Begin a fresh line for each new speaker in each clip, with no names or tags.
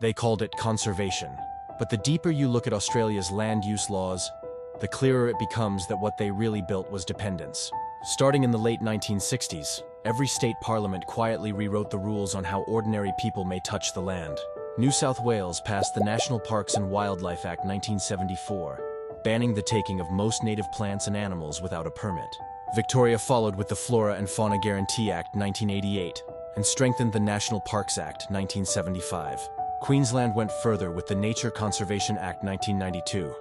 They called it conservation. But the deeper you look at Australia's land use laws, the clearer it becomes that what they really built was dependence. Starting in the late 1960s, every state parliament quietly rewrote the rules on how ordinary people may touch the land. New South Wales passed the National Parks and Wildlife Act 1974, banning the taking of most native plants and animals without a permit. Victoria followed with the Flora and Fauna Guarantee Act 1988 and strengthened the National Parks Act 1975. Queensland went further with the Nature Conservation Act 1992,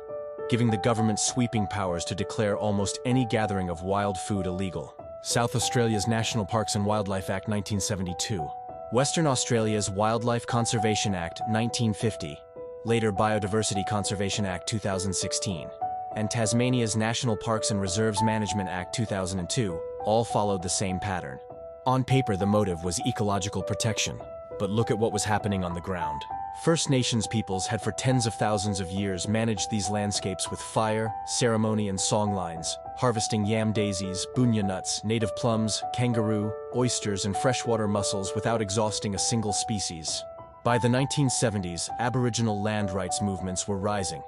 giving the government sweeping powers to declare almost any gathering of wild food illegal. South Australia's National Parks and Wildlife Act 1972. Western Australia's Wildlife Conservation Act 1950, later Biodiversity Conservation Act 2016, and Tasmania's National Parks and Reserves Management Act 2002 all followed the same pattern. On paper, the motive was ecological protection, but look at what was happening on the ground. First Nations peoples had for tens of thousands of years managed these landscapes with fire, ceremony, and songlines, harvesting yam daisies, bunya nuts, native plums, kangaroo, oysters, and freshwater mussels without exhausting a single species. By the 1970s, Aboriginal land rights movements were rising.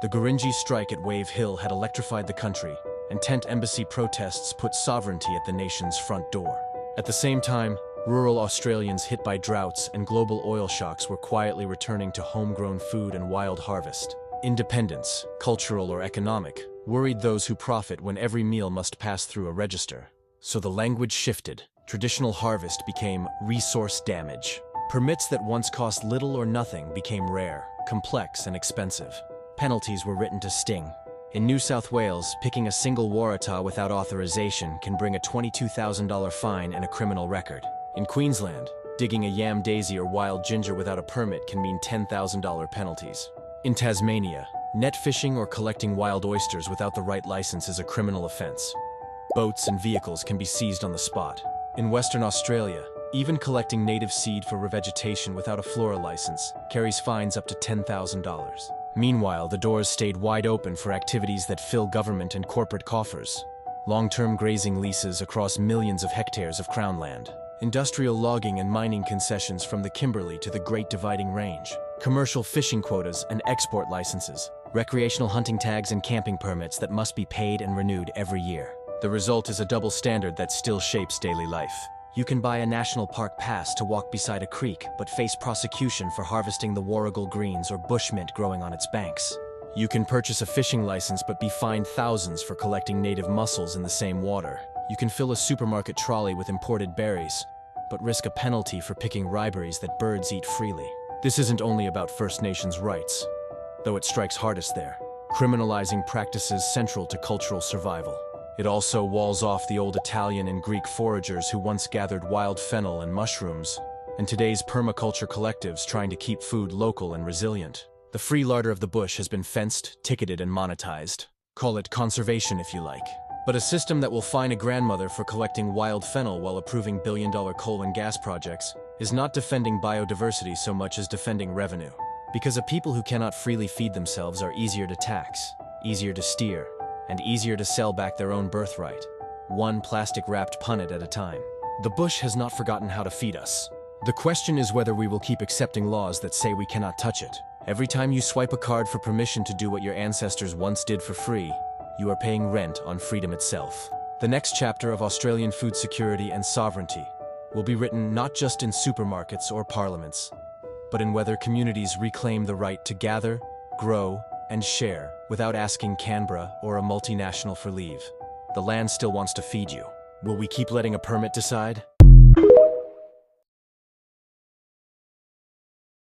The Gurindji strike at Wave Hill had electrified the country, and tent embassy protests put sovereignty at the nation's front door. At the same time, rural Australians hit by droughts and global oil shocks were quietly returning to homegrown food and wild harvest. Independence, cultural or economic, worried those who profit when every meal must pass through a register. So the language shifted. Traditional harvest became resource damage. Permits that once cost little or nothing became rare, complex, and expensive. Penalties were written to sting. In New South Wales, picking a single waratah without authorization can bring a $22,000 fine and a criminal record. In Queensland, digging a yam daisy or wild ginger without a permit can mean $10,000 penalties. In Tasmania, net fishing or collecting wild oysters without the right license is a criminal offense. Boats and vehicles can be seized on the spot. In Western Australia, even collecting native seed for revegetation without a flora license carries fines up to $10,000. Meanwhile, the doors stayed wide open for activities that fill government and corporate coffers. Long-term grazing leases across millions of hectares of Crown land. Industrial logging and mining concessions from the Kimberley to the Great Dividing Range. Commercial fishing quotas and export licenses. Recreational hunting tags and camping permits that must be paid and renewed every year. The result is a double standard that still shapes daily life. You can buy a national park pass to walk beside a creek, but face prosecution for harvesting the warrigal greens or bushmint growing on its banks. You can purchase a fishing license but be fined thousands for collecting native mussels in the same water. You can fill a supermarket trolley with imported berries, but risk a penalty for picking riberries that birds eat freely. This isn't only about First Nations rights, though it strikes hardest there, criminalizing practices central to cultural survival. It also walls off the old Italian and Greek foragers who once gathered wild fennel and mushrooms, and today's permaculture collectives trying to keep food local and resilient. The free larder of the bush has been fenced, ticketed, and monetized. Call it conservation if you like. But a system that will fine a grandmother for collecting wild fennel while approving billion-dollar coal and gas projects is not defending biodiversity so much as defending revenue. Because a people who cannot freely feed themselves are easier to tax, easier to steer, and easier to sell back their own birthright, one plastic-wrapped punnet at a time. The bush has not forgotten how to feed us. The question is whether we will keep accepting laws that say we cannot touch it. Every time you swipe a card for permission to do what your ancestors once did for free, you are paying rent on freedom itself. The next chapter of Australian food security and sovereignty will be written not just in supermarkets or parliaments, but in whether communities reclaim the right to gather, grow, and share without asking Canberra or a multinational for leave. The land still wants to feed you. Will we keep letting a permit decide?